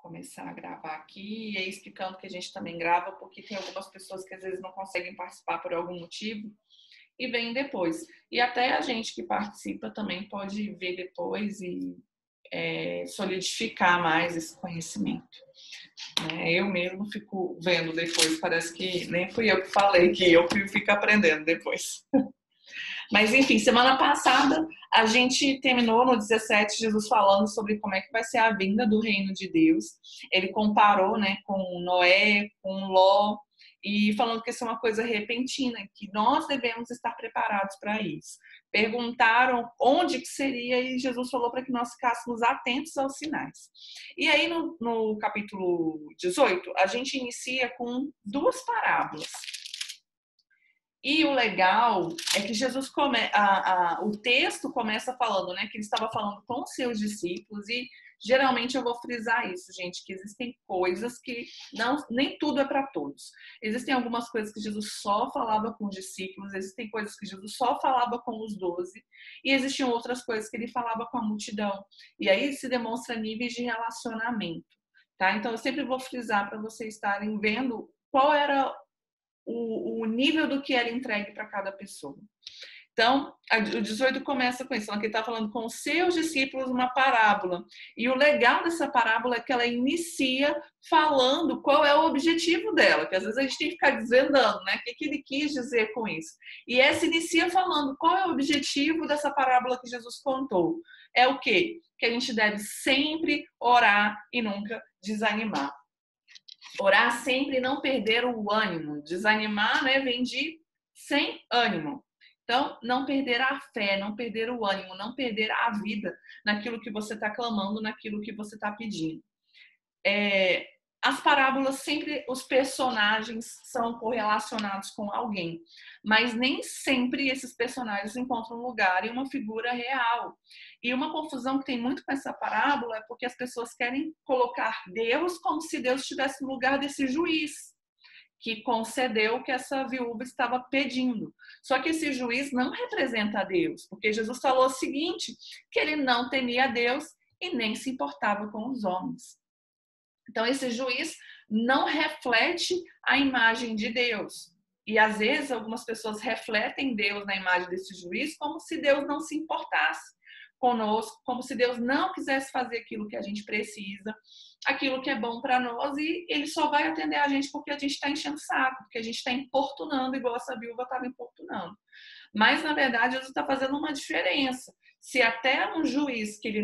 começar a gravar aqui e aí explicando que a gente também grava, porque tem algumas pessoas que às vezes não conseguem participar por algum motivo e vêm depois. E até a gente que participa também pode ver depois e solidificar mais esse conhecimento. Eu mesmo fico vendo depois, parece que nem fui eu que falei, que eu fico aprendendo depois. Mas, enfim, semana passada a gente terminou no 17, Jesus falando sobre como é que vai ser a vinda do reino de Deus. Ele comparou, né, com Noé, com Ló, e falando que isso é uma coisa repentina, que nós devemos estar preparados para isso. Perguntaram onde que seria e Jesus falou para que nós ficássemos atentos aos sinais. E aí no capítulo 18, a gente inicia com duas parábolas. E o legal é que Jesus o texto começa falando, né, que ele estava falando com os seus discípulos, e geralmente eu vou frisar isso, gente, que existem coisas que nem tudo é para todos. Existem algumas coisas que Jesus só falava com os discípulos, existem coisas que Jesus só falava com os 12, e existiam outras coisas que ele falava com a multidão. E aí se demonstra níveis de relacionamento, tá? Então eu sempre vou frisar para vocês estarem vendo qual era o nível do que era entregue para cada pessoa. Então, o 18 começa com isso, que ele está falando com os seus discípulos uma parábola. E o legal dessa parábola é que ela inicia falando qual é o objetivo dela, que às vezes a gente tem que ficar desvendando, né? O que ele quis dizer com isso. E essa inicia falando qual é o objetivo dessa parábola que Jesus contou. É o quê? Que a gente deve sempre orar e nunca desanimar. Orar sempre e não perder o ânimo. Desanimar, né, vem de sem ânimo. Então, não perder a fé, não perder o ânimo, não perder a vida naquilo que você está clamando, naquilo que você está pedindo. As parábolas sempre, os personagens são correlacionados com alguém, mas nem sempre esses personagens encontram lugar em uma figura real. E uma confusão que tem muito com essa parábola é porque as pessoas querem colocar Deus como se Deus estivesse no lugar desse juiz que concedeu o que essa viúva estava pedindo. Só que esse juiz não representa a Deus, porque Jesus falou o seguinte, que ele não temia a Deus e nem se importava com os homens. Então, esse juiz não reflete a imagem de Deus. E, às vezes, algumas pessoas refletem Deus na imagem desse juiz como se Deus não se importasse conosco, como se Deus não quisesse fazer aquilo que a gente precisa, aquilo que é bom para nós, e ele só vai atender a gente porque a gente está enchendo o saco, porque a gente está importunando, igual essa viúva estava importunando. Mas, na verdade, Jesus está fazendo uma diferença. Se até um juiz que ele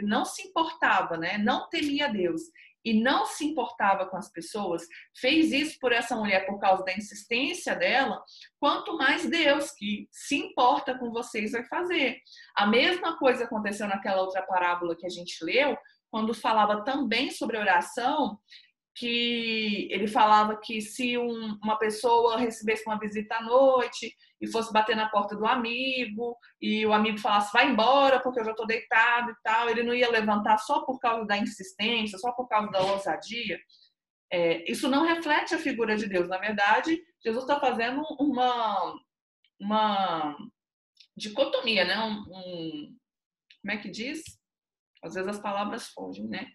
não se importava, né, não temia Deus e não se importava com as pessoas, fez isso por essa mulher por causa da insistência dela, quanto mais Deus, que se importa com vocês, vai fazer. A mesma coisa aconteceu naquela outra parábola que a gente leu, quando falava também sobre oração, que ele falava que se uma pessoa recebesse uma visita à noite e fosse bater na porta do amigo e o amigo falasse, vai embora porque eu já estou deitado e tal, ele não ia levantar só por causa da insistência, só por causa da ousadia. Isso não reflete a figura de Deus. Na verdade, Jesus está fazendo uma dicotomia, né? Como é que diz? Às vezes as palavras fogem, né?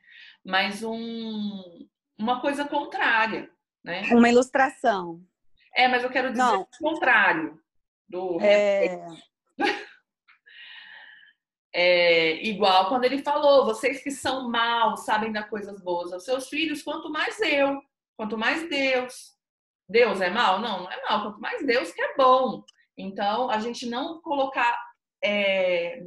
Mas uma coisa contrária, né? Uma ilustração. Mas eu quero dizer o contrário do igual quando ele falou, vocês que são maus sabem dar coisas boas aos seus filhos, quanto mais eu, quanto mais Deus. Deus é mau? Não é mau, quanto mais Deus que é bom. Então, a gente não colocar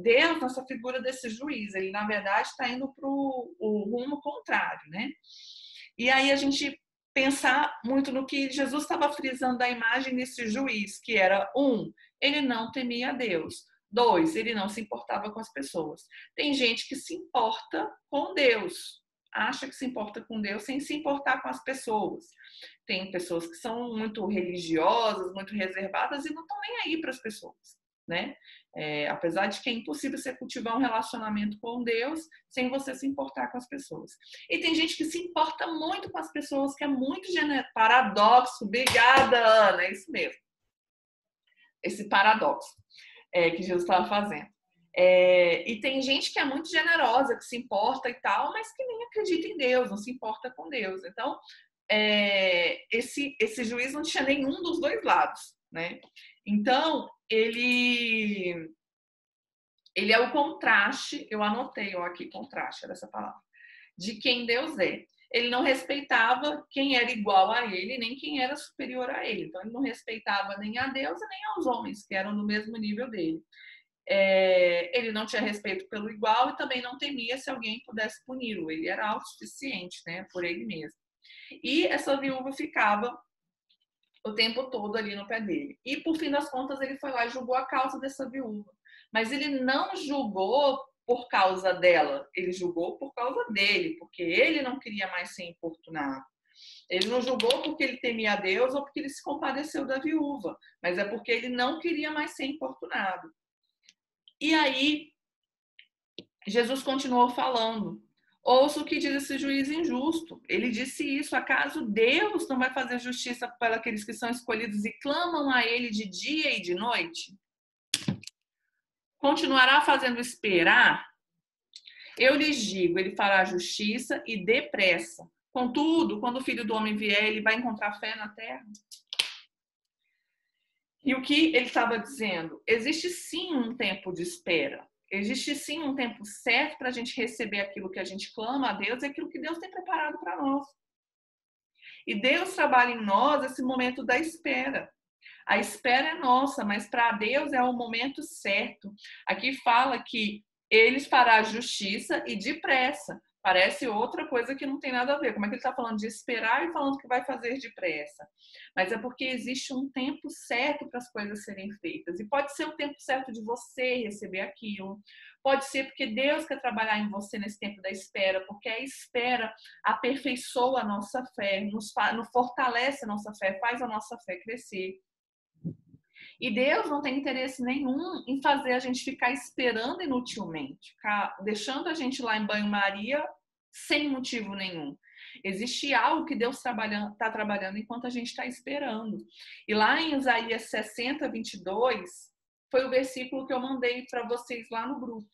Deus nessa figura desse juiz, ele na verdade está indo para o rumo contrário, né? E aí a gente pensar muito no que Jesus estava frisando da imagem desse juiz, que era ele não temia a Deus. 2, ele não se importava com as pessoas. Tem gente que se importa com Deus, acha que se importa com Deus sem se importar com as pessoas. Tem pessoas que são muito religiosas, muito reservadas e não estão nem aí para as pessoas, né? Apesar de que é impossível você cultivar um relacionamento com Deus sem você se importar com as pessoas. E tem gente que se importa muito com as pessoas, que é muito paradoxo. Obrigada, Ana, é isso mesmo. Esse paradoxo que Jesus estava fazendo. E tem gente que é muito generosa, que se importa e tal, mas que nem acredita em Deus, não se importa com Deus. Então, esse juiz não tinha nenhum dos dois lados, né? Então, ele é o contraste, eu anotei aqui, contraste, era essa palavra, de quem Deus é. Ele não respeitava quem era igual a ele, nem quem era superior a ele. Então, ele não respeitava nem a Deus e nem aos homens, que eram no mesmo nível dele. Ele não tinha respeito pelo igual e também não temia se alguém pudesse puni-lo. Ele era autossuficiente, né, por ele mesmo. E essa viúva ficava o tempo todo ali no pé dele. E, por fim das contas, ele foi lá e julgou a causa dessa viúva. Mas ele não julgou por causa dela, ele julgou por causa dele, porque ele não queria mais ser importunado. Ele não julgou porque ele temia a Deus ou porque ele se compadeceu da viúva, mas é porque ele não queria mais ser importunado. E aí, Jesus continuou falando. Ouça o que diz esse juiz injusto. Ele disse isso: acaso Deus não vai fazer justiça para aqueles que são escolhidos e clamam a ele de dia e de noite? Continuará fazendo esperar? Eu lhes digo, ele fará justiça e depressa. Contudo, quando o Filho do Homem vier, ele vai encontrar fé na terra? E o que ele estava dizendo? Existe sim um tempo de espera. Existe sim um tempo certo para a gente receber aquilo que a gente clama a Deus e aquilo que Deus tem preparado para nós. E Deus trabalha em nós esse momento da espera. A espera é nossa, mas para Deus é o momento certo. Aqui fala que ele fará justiça e depressa. Parece outra coisa que não tem nada a ver. Como é que ele está falando de esperar e falando que vai fazer depressa? Mas é porque existe um tempo certo para as coisas serem feitas. E pode ser o tempo certo de você receber aquilo. Pode ser porque Deus quer trabalhar em você nesse tempo da espera, porque a espera aperfeiçoa a nossa fé, nos fortalece a nossa fé, faz a nossa fé crescer. E Deus não tem interesse nenhum em fazer a gente ficar esperando inutilmente, ficar deixando a gente lá em banho-maria sem motivo nenhum. Existe algo que Deus está trabalhando enquanto a gente está esperando. E lá em Isaías 60, 22, foi o versículo que eu mandei para vocês lá no grupo.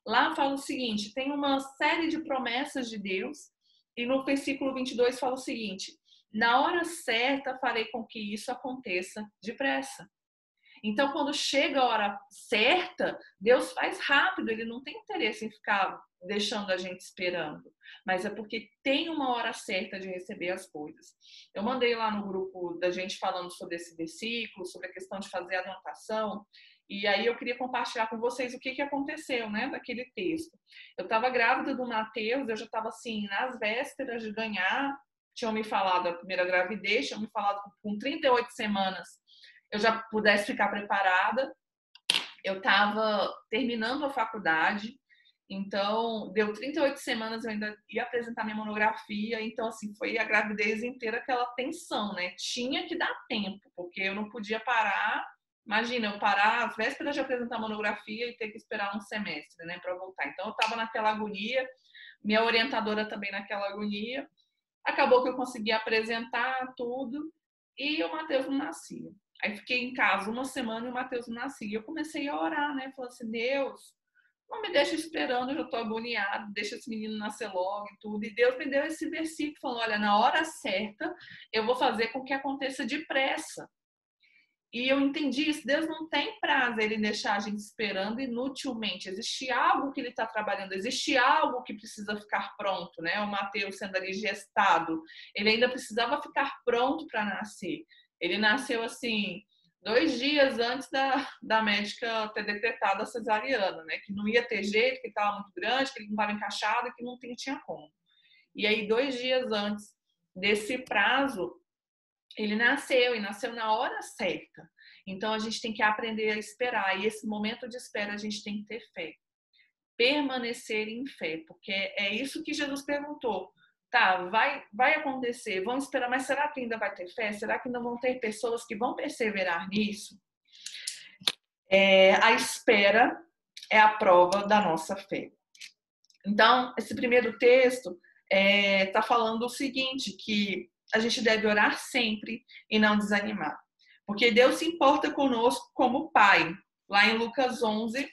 Lá fala o seguinte, tem uma série de promessas de Deus, e no versículo 22 fala o seguinte: na hora certa farei com que isso aconteça depressa. Então, quando chega a hora certa, Deus faz rápido, ele não tem interesse em ficar deixando a gente esperando, mas é porque tem uma hora certa de receber as coisas. Eu mandei lá no grupo da gente falando sobre esse versículo, sobre a questão de fazer a anotação, e aí eu queria compartilhar com vocês o que aconteceu, né, daquele texto. Eu estava grávida do Mateus, eu já estava assim, nas vésperas de ganhar, tinham me falado a primeira gravidez, tinham me falado com 38 semanas, eu já pudesse ficar preparada. Eu estava terminando a faculdade, então deu 38 semanas, eu ainda ia apresentar minha monografia, então assim, foi a gravidez inteira aquela tensão, né? Tinha que dar tempo, porque eu não podia parar. Imagina, eu parar às vésperas de apresentar a monografia e ter que esperar um semestre, né, para voltar. Então eu estava naquela agonia, minha orientadora também naquela agonia. Acabou que eu consegui apresentar tudo e o Mateus não nascia. Aí fiquei em casa uma semana e o Mateus não nascia. E eu comecei a orar, né? Falei assim, Deus, não me deixa esperando, eu já tô agoniado, deixa esse menino nascer logo e tudo. E Deus me deu esse versículo, falou, olha, na hora certa eu vou fazer com que aconteça depressa. E eu entendi isso, Deus não tem prazer em deixar a gente esperando inutilmente. Existe algo que ele está trabalhando, existe algo que precisa ficar pronto, né? O Mateus sendo ali gestado, ele ainda precisava ficar pronto para nascer. Ele nasceu assim, 2 dias antes da médica ter decretado a cesariana, né? Que não ia ter jeito, que estava muito grande, que ele não estava encaixado, que não tinha como. E aí, 2 dias antes desse prazo, ele nasceu e nasceu na hora certa. Então a gente tem que aprender a esperar. E esse momento de espera a gente tem que ter fé. Permanecer em fé, porque é isso que Jesus perguntou. Tá, vai acontecer, vão esperar, mas será que ainda vai ter fé? Será que ainda vão ter pessoas que vão perseverar nisso? A espera é a prova da nossa fé. Então, esse primeiro texto está falando o seguinte, que a gente deve orar sempre e não desanimar. Porque Deus se importa conosco como Pai. Lá em Lucas 11,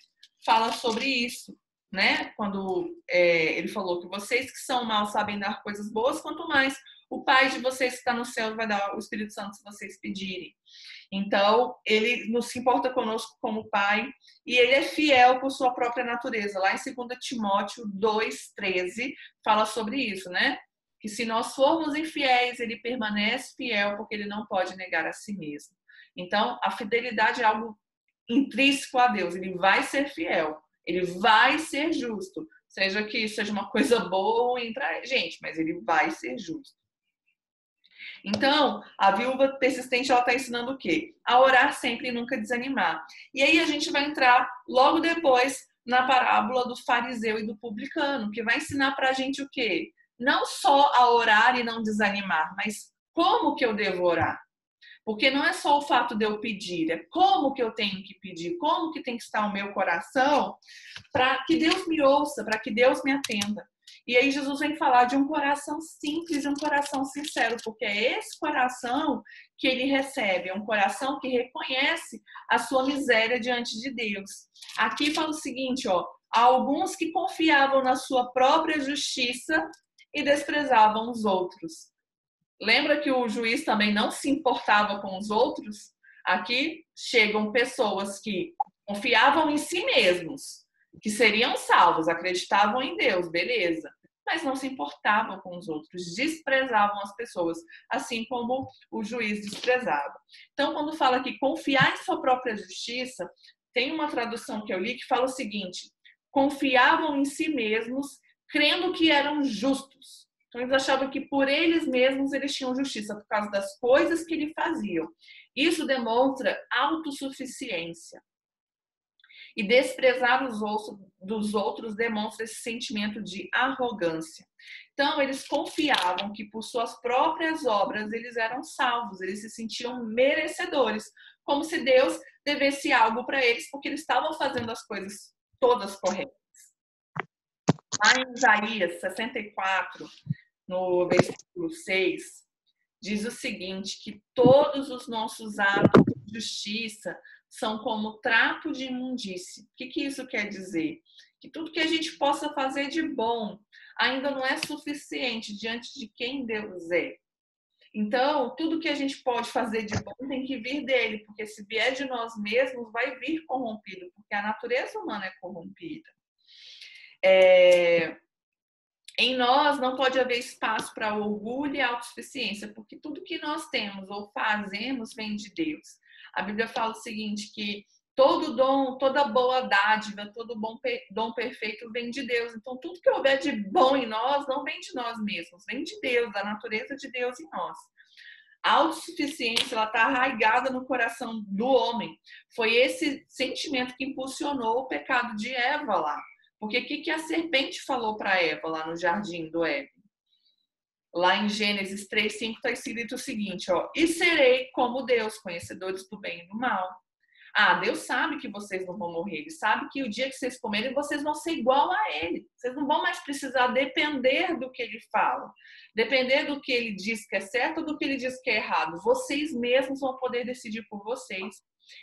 fala sobre isso, né? Quando ele falou que vocês que são maus sabem dar coisas boas, quanto mais o Pai de vocês que está no céu vai dar o Espírito Santo se vocês pedirem. Então, ele não se importa conosco como Pai e ele é fiel por sua própria natureza. Lá em 2 Timóteo 2,13 fala sobre isso, né? Que se nós formos infiéis, ele permanece fiel porque ele não pode negar a si mesmo. Então, a fidelidade é algo intrínseco a Deus. Ele vai ser fiel, ele vai ser justo. Seja que isso seja uma coisa boa ou ruim para a gente, mas ele vai ser justo. Então, a viúva persistente, ela está ensinando o quê? A orar sempre e nunca desanimar. E aí a gente vai entrar logo depois na parábola do fariseu e do publicano, que vai ensinar para a gente o quê? Não só a orar e não desanimar, mas como que eu devo orar? Porque não é só o fato de eu pedir, é como que eu tenho que pedir, como que tem que estar o meu coração para que Deus me ouça, para que Deus me atenda. E aí Jesus vem falar de um coração simples e um coração sincero, porque é esse coração que ele recebe, é um coração que reconhece a sua miséria diante de Deus. Aqui fala o seguinte, ó, há alguns que confiavam na sua própria justiça e desprezavam os outros. Lembra que o juiz também não se importava com os outros? Aqui chegam pessoas que confiavam em si mesmos, que seriam salvos, acreditavam em Deus, beleza. Mas não se importavam com os outros, desprezavam as pessoas, assim como o juiz desprezava. Então, quando fala que confiar em sua própria justiça, tem uma tradução que eu li que fala o seguinte: confiavam em si mesmos, crendo que eram justos. Então, eles achavam que por eles mesmos eles tinham justiça, por causa das coisas que eles faziam. Isso demonstra autossuficiência. E desprezar dos outros demonstra esse sentimento de arrogância. Então, eles confiavam que por suas próprias obras eles eram salvos, eles se sentiam merecedores, como se Deus devesse algo para eles, porque eles estavam fazendo as coisas todas corretas. Lá em Isaías 64, no versículo 6, diz o seguinte, que todos os nossos atos de justiça são como trapo de imundície. O que isso quer dizer? Que tudo que a gente possa fazer de bom ainda não é suficiente diante de quem Deus é. Então, tudo que a gente pode fazer de bom tem que vir dele, porque se vier de nós mesmos, vai vir corrompido, porque a natureza humana é corrompida. Em nós não pode haver espaço para orgulho e autossuficiência, porque tudo que nós temos ou fazemos vem de Deus. A Bíblia fala o seguinte, que todo dom, toda boa dádiva, todo bom dom perfeito vem de Deus. Então, tudo que houver de bom em nós não vem de nós mesmos, vem de Deus, da natureza de Deus em nós. A autossuficiência, ela está arraigada no coração do homem. Foi esse sentimento que impulsionou o pecado de Eva lá. Porque o que a serpente falou para Eva lá no jardim do Éden? Lá em Gênesis 3:5 está escrito o seguinte, ó, e serei como Deus, conhecedores do bem e do mal. Deus sabe que vocês não vão morrer, Ele sabe que o dia que vocês comerem, vocês vão ser igual a Ele. Vocês não vão mais precisar depender do que Ele fala, depender do que Ele diz que é certo ou do que Ele diz que é errado. Vocês mesmos vão poder decidir por vocês.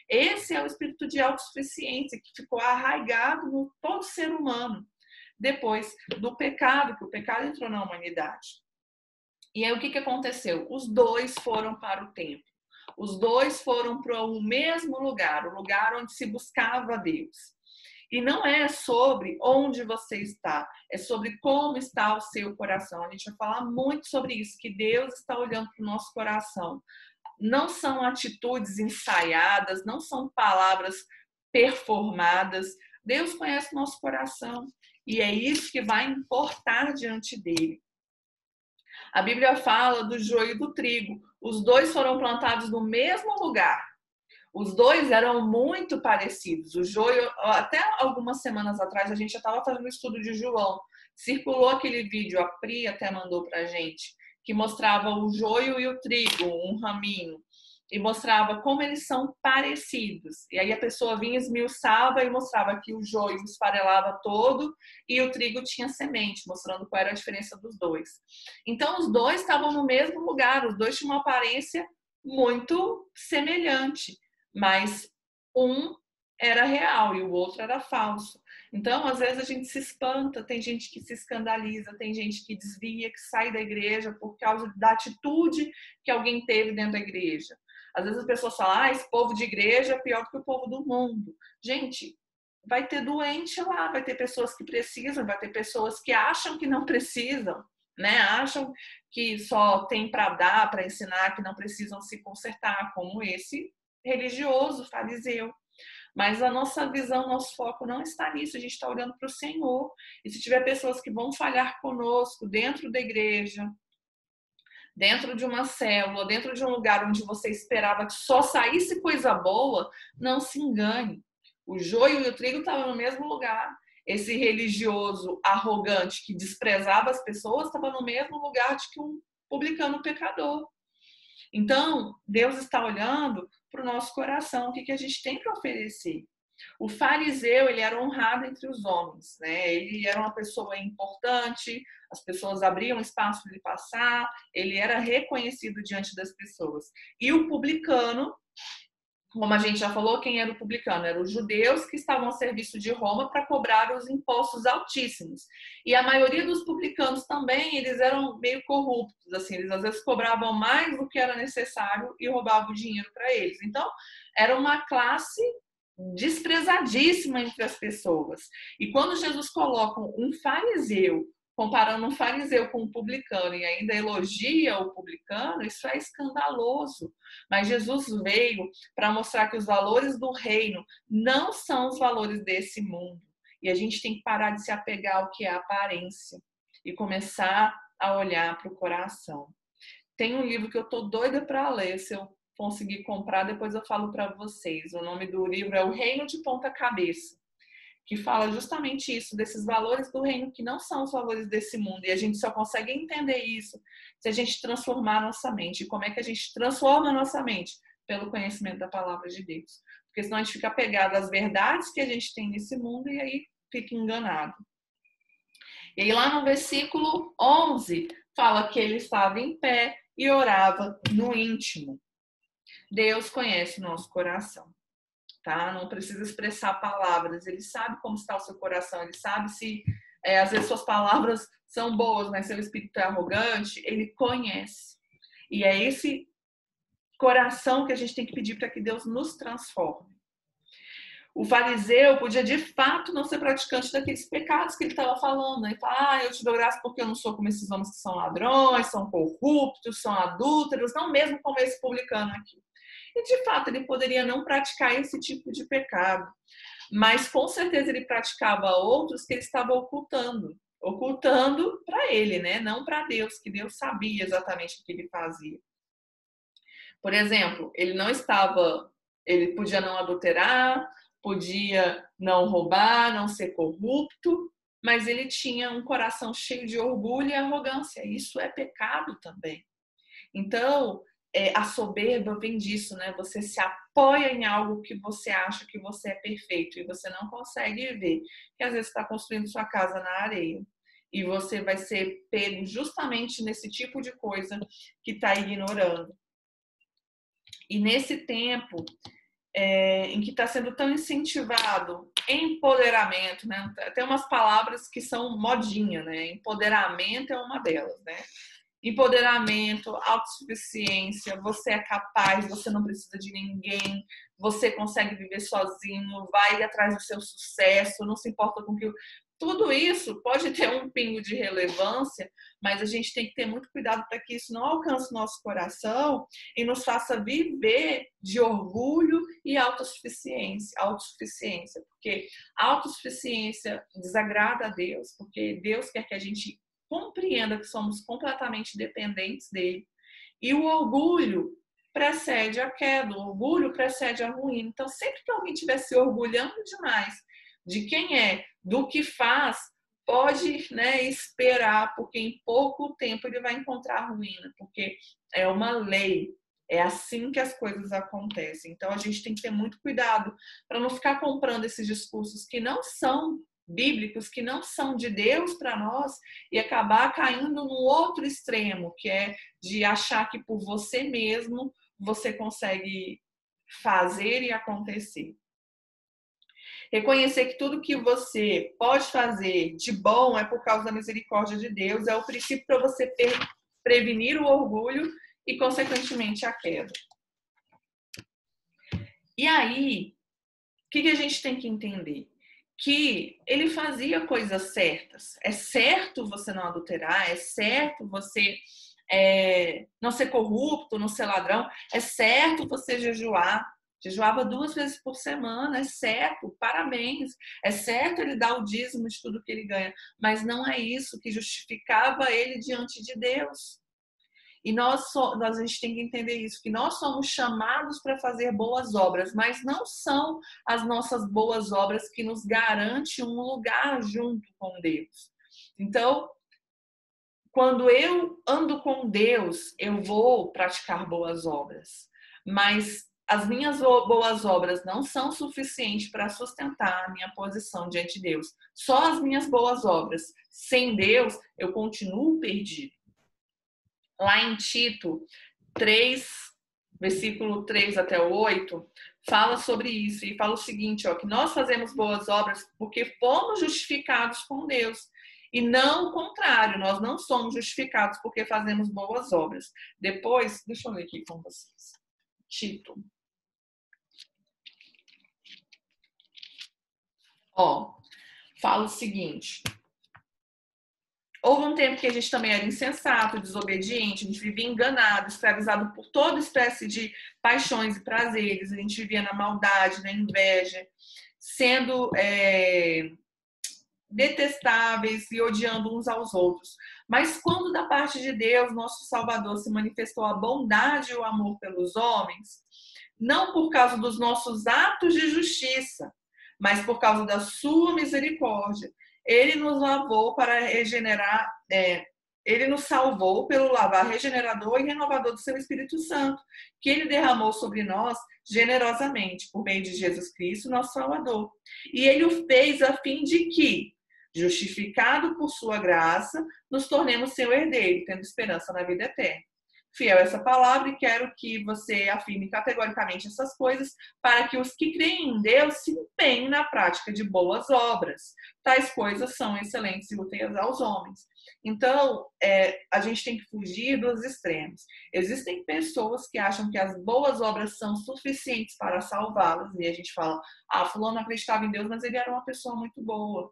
Esse é o espírito de autossuficiência que ficou arraigado no todo ser humano, depois do pecado, que o pecado entrou na humanidade. E aí o que aconteceu? Os dois foram para o templo. Os dois foram para o mesmo lugar, o lugar onde se buscava Deus. E não é sobre onde você está, é sobre como está o seu coração. A gente vai falar muito sobre isso, que Deus está olhando para o nosso coração. Não são atitudes ensaiadas, não são palavras performadas. Deus conhece o nosso coração e é isso que vai importar diante dele. A Bíblia fala do joio e do trigo. Os dois foram plantados no mesmo lugar. Os dois eram muito parecidos. O joio, até algumas semanas atrás, a gente já estava fazendo um estudo de João. Circulou aquele vídeo, a Pri até mandou pra gente, que mostrava o joio e o trigo, um raminho. E mostrava como eles são parecidos. E aí a pessoa vinha, esmiuçava e mostrava que o joio esfarelava todo e o trigo tinha semente, mostrando qual era a diferença dos dois. Então, os dois estavam no mesmo lugar, os dois tinham uma aparência muito semelhante, mas um era real e o outro era falso. Então, às vezes a gente se espanta, tem gente que se escandaliza, tem gente que desvia, que sai da igreja por causa da atitude que alguém teve dentro da igreja. Às vezes as pessoas falam, esse povo de igreja é pior do que o povo do mundo. Gente, vai ter doente lá, vai ter pessoas que precisam, vai ter pessoas que acham que não precisam, né? Acham que só tem para dar, para ensinar, que não precisam se consertar, como esse religioso fariseu. Mas a nossa visão, nosso foco não está nisso, a gente está olhando para o Senhor. E se tiver pessoas que vão falhar conosco dentro da igreja, dentro de uma célula, dentro de um lugar onde você esperava que só saísse coisa boa, não se engane. O joio e o trigo estavam no mesmo lugar. Esse religioso arrogante que desprezava as pessoas estava no mesmo lugar de que um publicano pecador. Então, Deus está olhando para o nosso coração, o que a gente tem para oferecer. O fariseu, ele era honrado entre os homens, né? Ele era uma pessoa importante, as pessoas abriam espaço para ele passar, ele era reconhecido diante das pessoas. E o publicano, como a gente já falou, quem era o publicano? Eram os judeus que estavam a serviço de Roma para cobrar os impostos altíssimos. E a maioria dos publicanos também, eles eram meio corruptos, assim, eles às vezes cobravam mais do que era necessário e roubavam o dinheiro para eles. Então, era uma classe desprezadíssima entre as pessoas. E quando Jesus coloca um fariseu, comparando um fariseu com um publicano e ainda elogia o publicano, isso é escandaloso. Mas Jesus veio para mostrar que os valores do reino não são os valores desse mundo. E a gente tem que parar de se apegar ao que é aparência e começar a olhar para o coração. Tem um livro que eu estou doida para ler, se eu conseguir comprar, depois eu falo para vocês. O nome do livro é O Reino de Ponta Cabeça, que fala justamente isso, desses valores do reino que não são os valores desse mundo. E a gente só consegue entender isso se a gente transformar a nossa mente. E como é que a gente transforma a nossa mente? Pelo conhecimento da palavra de Deus. Porque senão a gente fica apegado às verdades que a gente tem nesse mundo e aí fica enganado. E aí lá no versículo 11, fala que ele estava em pé e orava no íntimo. Deus conhece o nosso coração. Tá? Não precisa expressar palavras. Ele sabe como está o seu coração. Ele sabe se, às vezes, suas palavras são boas, mas seu espírito é arrogante. Ele conhece. E é esse coração que a gente tem que pedir para que Deus nos transforme. O fariseu podia, de fato, não ser praticante daqueles pecados que ele estava falando. Né? Ele fala, eu te dou graça porque eu não sou como esses homens que são ladrões, são corruptos, são adúlteros, não mesmo como esse publicano aqui. E, de fato, ele poderia não praticar esse tipo de pecado. Mas, com certeza, ele praticava outros que ele estava ocultando. Ocultando para ele, né? Não para Deus, que Deus sabia exatamente o que ele fazia. Por exemplo, ele podia não adulterar, podia não roubar, não ser corrupto, mas ele tinha um coração cheio de orgulho e arrogância. Isso é pecado também. Então, a soberba vem disso, né? Você se apoia em algo que você acha que você é perfeito e você não consegue ver que às vezes está construindo sua casa na areia. E você vai ser pego justamente nesse tipo de coisa que está ignorando. E nesse tempo em que está sendo tão incentivado empoderamento, né? Tem umas palavras que são modinha, né? Empoderamento é uma delas, né? Empoderamento, autossuficiência, você é capaz, você não precisa de ninguém, você consegue viver sozinho, vai atrás do seu sucesso, não se importa com que... Tudo isso pode ter um pingo de relevância, mas a gente tem que ter muito cuidado para que isso não alcance o nosso coração e nos faça viver de orgulho e autossuficiência, porque autossuficiência desagrada a Deus, porque Deus quer que a gente compreenda que somos completamente dependentes dele. E o orgulho precede a queda, o orgulho precede a ruína. Então, sempre que alguém estiver se orgulhando demais de quem é, do que faz, pode, né, esperar, porque em pouco tempo ele vai encontrar a ruína, porque é uma lei. É assim que as coisas acontecem. Então, a gente tem que ter muito cuidado para não ficar comprando esses discursos que não são bíblicos, que não são de Deus para nós, e acabar caindo no outro extremo, que é de achar que por você mesmo você consegue fazer e acontecer. Reconhecer que tudo que você pode fazer de bom é por causa da misericórdia de Deus, é o princípio para você prevenir o orgulho e, consequentemente, a queda. E aí, o que a gente tem que entender? Que ele fazia coisas certas. É certo você não adulterar, é certo você não ser corrupto, não ser ladrão, é certo você jejuar. Jejuava 2 vezes por semana, é certo, parabéns. É certo ele dar o dízimo de tudo que ele ganha, mas não é isso que justificava ele diante de Deus. E a gente tem que entender isso, que nós somos chamados para fazer boas obras, mas não são as nossas boas obras que nos garante um lugar junto com Deus. Então, quando eu ando com Deus, eu vou praticar boas obras, mas as minhas boas obras não são suficientes para sustentar a minha posição diante de Deus. Só as minhas boas obras. Sem Deus, eu continuo perdido. Lá em Tito 3, versículo 3 até o 8, fala sobre isso e fala o seguinte, que nós fazemos boas obras porque fomos justificados com Deus. E não o contrário, nós não somos justificados porque fazemos boas obras. Depois, deixa eu ler aqui com vocês. Tito. Fala o seguinte. Houve um tempo que a gente também era insensato, desobediente, a gente vivia enganado, escravizado por toda espécie de paixões e prazeres, a gente vivia na maldade, na inveja, sendo detestáveis e odiando uns aos outros. Mas quando da parte de Deus, nosso Salvador, se manifestou a bondade e o amor pelos homens, não por causa dos nossos atos de justiça, mas por causa da sua misericórdia, ele nos lavou para regenerar, ele nos salvou pelo lavar regenerador e renovador do seu Espírito Santo, que ele derramou sobre nós generosamente, por meio de Jesus Cristo, nosso Salvador. E ele o fez a fim de que, justificado por sua graça, nos tornemos seu herdeiro, tendo esperança na vida eterna. Fiel a essa palavra, e quero que você afirme categoricamente essas coisas para que os que creem em Deus se empenhem na prática de boas obras. Tais coisas são excelentes e úteis aos homens. Então, a gente tem que fugir dos extremos. Existem pessoas que acham que as boas obras são suficientes para salvá-las, e a gente fala, fulano acreditava em Deus, mas ele era uma pessoa muito boa.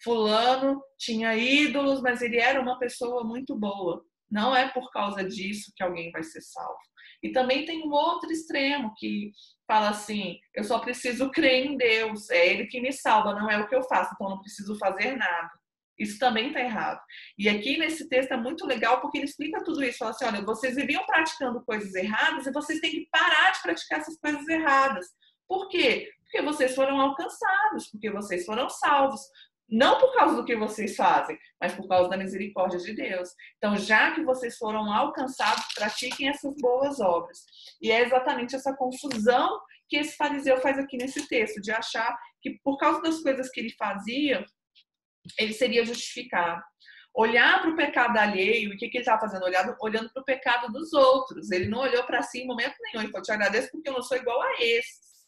Fulano tinha ídolos, mas ele era uma pessoa muito boa. Não é por causa disso que alguém vai ser salvo. E também tem um outro extremo que fala assim, eu só preciso crer em Deus, é Ele que me salva, não é o que eu faço, então não preciso fazer nada. Isso também está errado. E aqui nesse texto é muito legal porque ele explica tudo isso. Fala assim, olha, vocês viviam praticando coisas erradas e vocês têm que parar de praticar essas coisas erradas. Por quê? Porque vocês foram alcançados, porque vocês foram salvos. Não por causa do que vocês fazem, mas por causa da misericórdia de Deus. Então, já que vocês foram alcançados, pratiquem essas boas obras. E é exatamente essa confusão que esse fariseu faz aqui nesse texto, de achar que por causa das coisas que ele fazia, ele seria justificado. Olhar para o pecado alheio, e o que ele estava fazendo? Olhando para o pecado dos outros. Ele não olhou para si em momento nenhum. Ele falou, te agradeço porque eu não sou igual a esses.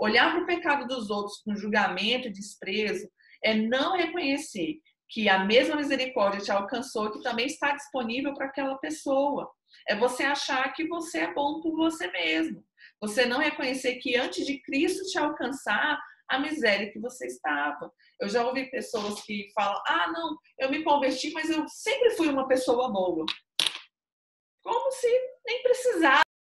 Olhar para o pecado dos outros com julgamento e desprezo é não reconhecer que a mesma misericórdia te alcançou e que também está disponível para aquela pessoa. É você achar que você é bom por você mesmo. Você não reconhecer que antes de Cristo te alcançar, a miséria que você estava. Eu já ouvi pessoas que falam, não, eu me converti, mas eu sempre fui uma pessoa boa. Como se nem